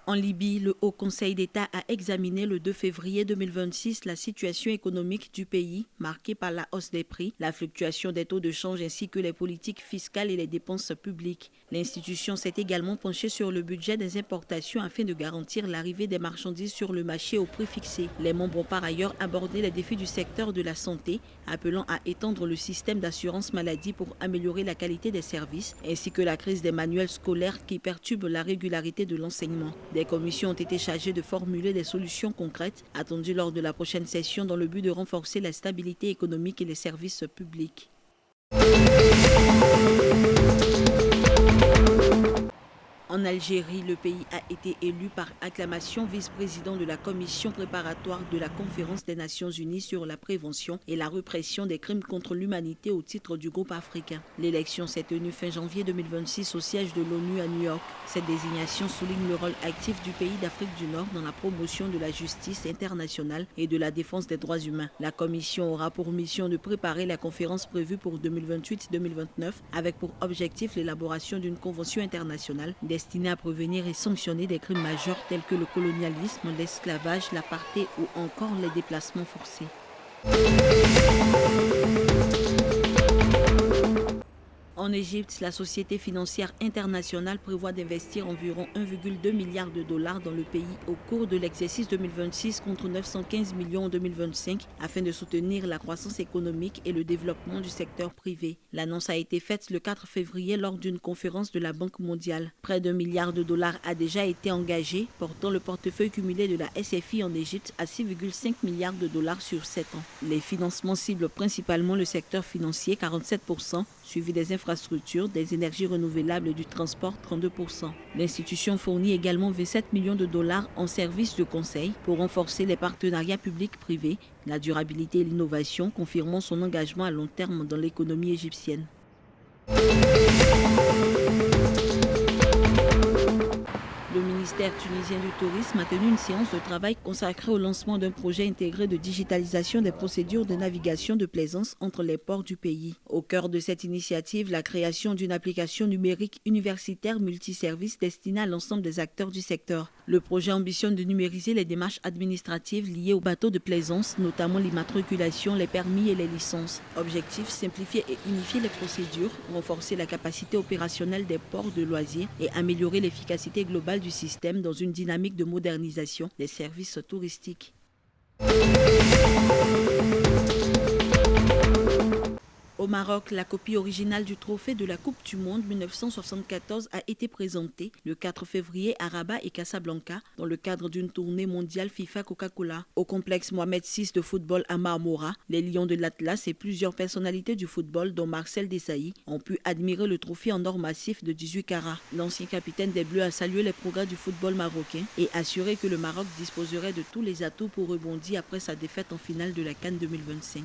En Libye, le Haut Conseil d'État a examiné le 2 février 2026 la situation économique du pays, marquée par la hausse des prix, la fluctuation des taux de change ainsi que les politiques fiscales et les dépenses publiques. L'institution s'est également penchée sur le budget des importations afin de garantir l'arrivée des marchandises sur le marché au prix fixé. Les membres ont par ailleurs abordé les défis du secteur de la santé, appelant à étendre le système d'assurance maladie pour améliorer la qualité des services, ainsi que la crise des manuels scolaires qui perturbe la régularité de l'enseignement. Des commissions ont été chargées de formuler des solutions concrètes attendues lors de la prochaine session dans le but de renforcer la stabilité économique et les services publics. En Algérie, le pays a été élu par acclamation vice-président de la commission préparatoire de la conférence des Nations Unies sur la prévention et la répression des crimes contre l'humanité au titre du groupe africain. L'élection s'est tenue fin janvier 2026 au siège de l'ONU à New York. Cette désignation souligne le rôle actif du pays d'Afrique du Nord dans la promotion de la justice internationale et de la défense des droits humains. La commission aura pour mission de préparer la conférence prévue pour 2028-2029 avec pour objectif l'élaboration d'une convention internationale destinée à prévenir et sanctionner des crimes majeurs tels que le colonialisme, l'esclavage, l'apartheid ou encore les déplacements forcés. En Égypte, la Société financière internationale prévoit d'investir environ 1,2 milliard de dollars dans le pays au cours de l'exercice 2026 contre 915 millions en 2025 afin de soutenir la croissance économique et le développement du secteur privé. L'annonce a été faite le 4 février lors d'une conférence de la Banque mondiale. Près d'1 milliard de dollars a déjà été engagé, portant le portefeuille cumulé de la SFI en Égypte à 6,5 milliards de dollars sur 7 ans. Les financements ciblent principalement le secteur financier, 47%, suivi des infrastructures, des énergies renouvelables et du transport, 32%. L'institution fournit également 27 millions de dollars en services de conseil pour renforcer les partenariats publics-privés, la durabilité et l'innovation, confirmant son engagement à long terme dans l'économie égyptienne. Le ministère tunisien du Tourisme a tenu une séance de travail consacrée au lancement d'un projet intégré de digitalisation des procédures de navigation de plaisance entre les ports du pays. Au cœur de cette initiative, la création d'une application numérique universitaire multiservice destinée à l'ensemble des acteurs du secteur. Le projet ambitionne de numériser les démarches administratives liées aux bateaux de plaisance, notamment l'immatriculation, les permis et les licences. Objectif, simplifier et unifier les procédures, renforcer la capacité opérationnelle des ports de loisirs et améliorer l'efficacité globale du système dans une dynamique de modernisation des services touristiques. Au Maroc, la copie originale du trophée de la Coupe du Monde 1974 a été présentée le 4 février à Rabat et Casablanca dans le cadre d'une tournée mondiale FIFA Coca-Cola. Au complexe Mohamed VI de football à Marmora, les Lions de l'Atlas et plusieurs personnalités du football dont Marcel Desailly ont pu admirer le trophée en or massif de 18 carats. L'ancien capitaine des Bleus a salué les progrès du football marocain et assuré que le Maroc disposerait de tous les atouts pour rebondir après sa défaite en finale de la CAN 2025.